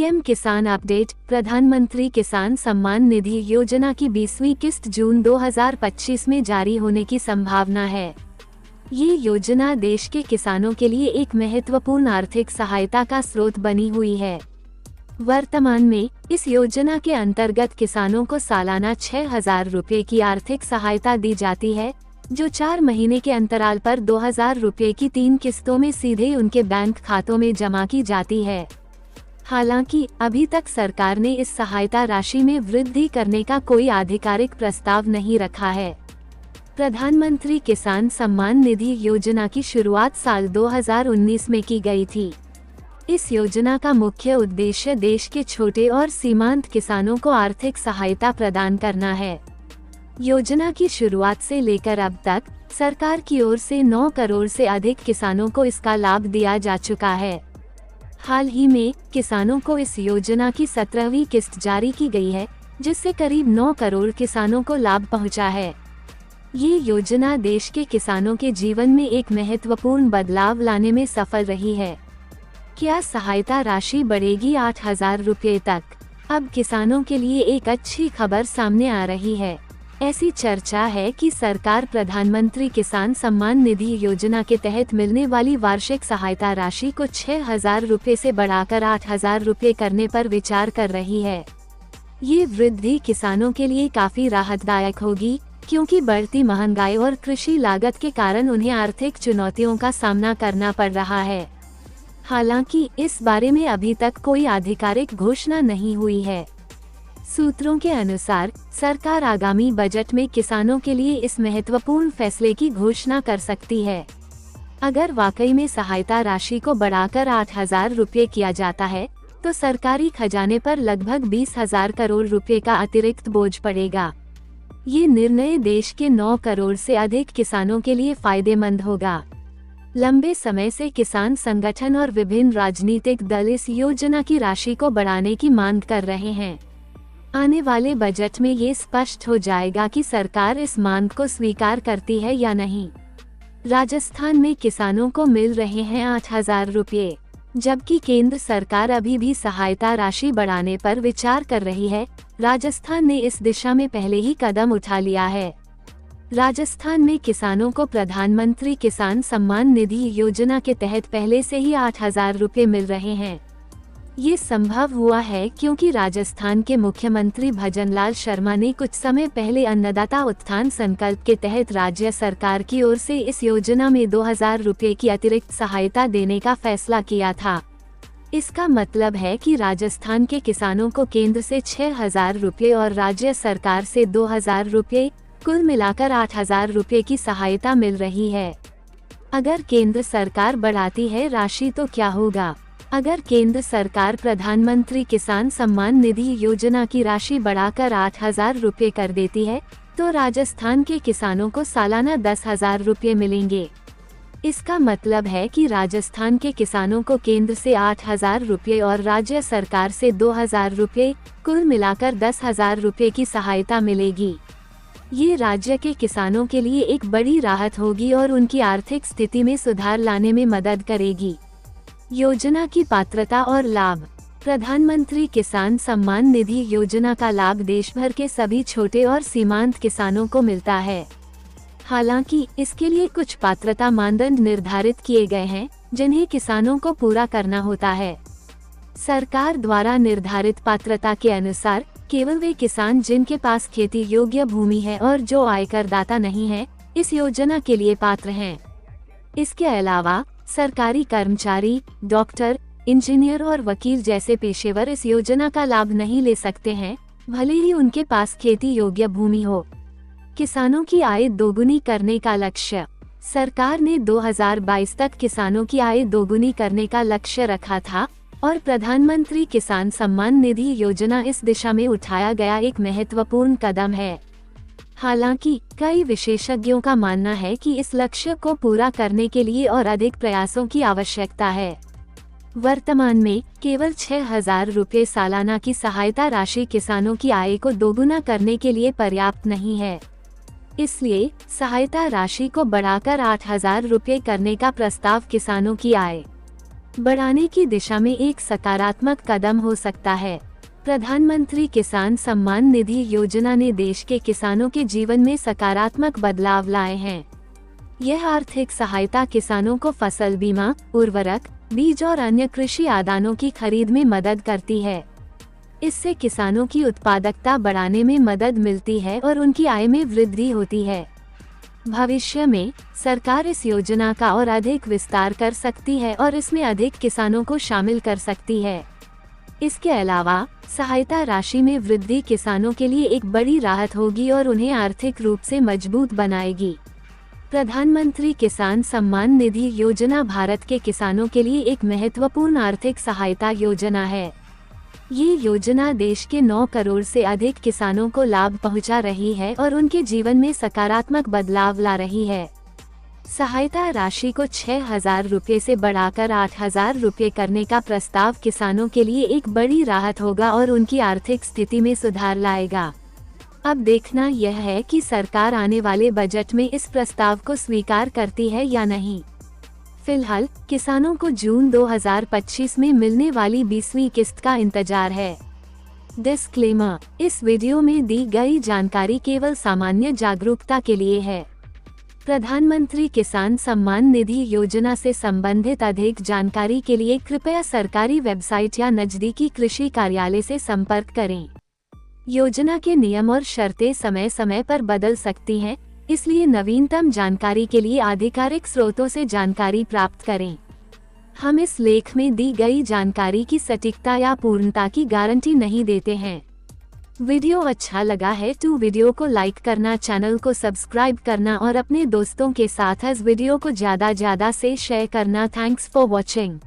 PM किसान update. प्रधानमंत्री किसान सम्मान निधि योजना की 20वीं किस्त जून 2025 में जारी होने की संभावना है। ये योजना देश के किसानों के लिए एक महत्वपूर्ण आर्थिक सहायता का स्रोत बनी हुई है। वर्तमान में इस योजना के अंतर्गत किसानों को सालाना 6,000 रुपये की आर्थिक सहायता दी जाती है, जो 4 महीने के अंतराल पर 2,000 रुपये की 3 किस्तों में सीधे उनके बैंक खातों में जमा की जाती है। हालांकि अभी तक सरकार ने इस सहायता राशि में वृद्धि करने का कोई आधिकारिक प्रस्ताव नहीं रखा है। प्रधानमंत्री किसान सम्मान निधि योजना की शुरुआत साल 2019 में की गई थी। इस योजना का मुख्य उद्देश्य देश के छोटे और सीमांत किसानों को आर्थिक सहायता प्रदान करना है। योजना की शुरुआत से लेकर अब तक सरकार की ओर से 9 करोड़ से अधिक किसानों को इसका लाभ दिया जा चुका है। हाल ही में किसानों को इस योजना की 17वीं किस्त जारी की गई है, जिससे करीब 9 करोड़ किसानों को लाभ पहुंचा है। ये योजना देश के किसानों के जीवन में एक महत्वपूर्ण बदलाव लाने में सफल रही है। क्या सहायता राशि बढ़ेगी 8,000 रुपये तक? अब किसानों के लिए एक अच्छी खबर सामने आ रही है। ऐसी चर्चा है कि सरकार प्रधानमंत्री किसान सम्मान निधि योजना के तहत मिलने वाली वार्षिक सहायता राशि को 6,000 रुपये से बढ़ाकर 8,000 रुपये करने पर विचार कर रही है। ये वृद्धि किसानों के लिए काफी राहतदायक होगी, क्योंकि बढ़ती महंगाई और कृषि लागत के कारण उन्हें आर्थिक चुनौतियों का सामना करना पड़ रहा है। हालांकि इस बारे में अभी तक कोई आधिकारिक घोषणा नहीं हुई है। सूत्रों के अनुसार सरकार आगामी बजट में किसानों के लिए इस महत्वपूर्ण फैसले की घोषणा कर सकती है। अगर वाकई में सहायता राशि को बढ़ाकर 8,000 रुपये किया जाता है, तो सरकारी खजाने पर लगभग 20,000 करोड़ रुपये का अतिरिक्त बोझ पड़ेगा। ये निर्णय देश के 9 करोड़ से अधिक किसानों के लिए फायदेमंद होगा। लंबे समय से किसान संगठन और विभिन्न राजनीतिक दल इस योजना की राशि को बढ़ाने की मांग कर रहे हैं। आने वाले बजट में ये स्पष्ट हो जाएगा कि सरकार इस मांग को स्वीकार करती है या नहीं। राजस्थान में किसानों को मिल रहे हैं 8,000 रुपये, जबकि केंद्र सरकार अभी भी सहायता राशि बढ़ाने पर विचार कर रही है। राजस्थान ने इस दिशा में पहले ही कदम उठा लिया है। राजस्थान में किसानों को प्रधानमंत्री किसान सम्मान निधि योजना के तहत पहले से ही 8,000 रुपये मिल रहे हैं। ये संभव हुआ है क्योंकि राजस्थान के मुख्यमंत्री भजनलाल शर्मा ने कुछ समय पहले अन्नदाता उत्थान संकल्प के तहत राज्य सरकार की ओर से इस योजना में 2,000 रुपये की अतिरिक्त सहायता देने का फैसला किया था। इसका मतलब है कि राजस्थान के किसानों को केंद्र से 6,000 रुपये और राज्य सरकार से 2,000 रुपये, कुल मिलाकर 8,000 रुपये की सहायता मिल रही है। अगर केंद्र सरकार बढ़ाती है राशि तो क्या होगा? अगर केंद्र सरकार प्रधानमंत्री किसान सम्मान निधि योजना की राशि बढ़ाकर 8,000 रुपये कर देती है, तो राजस्थान के किसानों को सालाना 10,000 रुपये मिलेंगे। इसका मतलब है कि राजस्थान के किसानों को केंद्र से 8,000 रुपये और राज्य सरकार से 2,000 रुपये, कुल मिलाकर 10,000 रुपये की सहायता मिलेगी। ये राज्य के किसानों के लिए एक बड़ी राहत होगी और उनकी आर्थिक स्थिति में सुधार लाने में मदद करेगी। योजना की पात्रता और लाभ। प्रधानमंत्री किसान सम्मान निधि योजना का लाभ देश भर के सभी छोटे और सीमांत किसानों को मिलता है। हालांकि इसके लिए कुछ पात्रता मानदंड निर्धारित किए गए हैं, जिन्हें किसानों को पूरा करना होता है। सरकार द्वारा निर्धारित पात्रता के अनुसार केवल वे किसान जिनके पास खेती योग्य भूमि है और जो आयकरदाता नहीं है, इस योजना के लिए पात्र हैं। इसके अलावा सरकारी कर्मचारी, डॉक्टर, इंजीनियर और वकील जैसे पेशेवर इस योजना का लाभ नहीं ले सकते हैं, भले ही उनके पास खेती योग्य भूमि हो। किसानों की आय दोगुनी करने का लक्ष्य। सरकार ने 2022 तक किसानों की आय दोगुनी करने का लक्ष्य रखा था और प्रधानमंत्री किसान सम्मान निधि योजना इस दिशा में उठाया गया एक महत्वपूर्ण कदम है। हालांकि कई विशेषज्ञों का मानना है कि इस लक्ष्य को पूरा करने के लिए और अधिक प्रयासों की आवश्यकता है। वर्तमान में केवल 6,000 रुपये सालाना की सहायता राशि किसानों की आय को दोगुना करने के लिए पर्याप्त नहीं है। इसलिए सहायता राशि को बढ़ाकर 8,000 रुपये करने का प्रस्ताव किसानों की आय बढ़ाने की दिशा में एक सकारात्मक कदम हो सकता है। प्रधानमंत्री किसान सम्मान निधि योजना ने देश के किसानों के जीवन में सकारात्मक बदलाव लाए हैं। यह आर्थिक सहायता किसानों को फसल बीमा, उर्वरक, बीज और अन्य कृषि आदानों की खरीद में मदद करती है। इससे किसानों की उत्पादकता बढ़ाने में मदद मिलती है और उनकी आय में वृद्धि होती है। भविष्य में सरकार इस योजना का और अधिक विस्तार कर सकती है और इसमें अधिक किसानों को शामिल कर सकती है। इसके अलावा सहायता राशि में वृद्धि किसानों के लिए एक बड़ी राहत होगी और उन्हें आर्थिक रूप से मजबूत बनाएगी। प्रधानमंत्री किसान सम्मान निधि योजना भारत के किसानों के लिए एक महत्वपूर्ण आर्थिक सहायता योजना है। ये योजना देश के 9 करोड़ से अधिक किसानों को लाभ पहुंचा रही है और उनके जीवन में सकारात्मक बदलाव ला रही है। सहायता राशि को 6,000 रुपये से बढ़ाकर 8,000 रुपये करने का प्रस्ताव किसानों के लिए एक बड़ी राहत होगा और उनकी आर्थिक स्थिति में सुधार लाएगा। अब देखना यह है कि सरकार आने वाले बजट में इस प्रस्ताव को स्वीकार करती है या नहीं। फिलहाल किसानों को जून 2025 में मिलने वाली 20वीं किस्त का इंतजार है। डिस्क्लेमर: इस वीडियो में दी गई जानकारी केवल सामान्य जागरूकता के लिए है। प्रधानमंत्री किसान सम्मान निधि योजना से संबंधित अधिक जानकारी के लिए कृपया सरकारी वेबसाइट या नजदीकी कृषि कार्यालय से संपर्क करें। योजना के नियम और शर्तें समय समय पर बदल सकती हैं, इसलिए नवीनतम जानकारी के लिए आधिकारिक स्रोतों से जानकारी प्राप्त करें। हम इस लेख में दी गई जानकारी की सटीकता या पूर्णता की गारंटी नहीं देते हैं। वीडियो अच्छा लगा है तो वीडियो को लाइक करना, चैनल को सब्सक्राइब करना और अपने दोस्तों के साथ इस वीडियो को ज़्यादा से शेयर करना। Thanks for watching.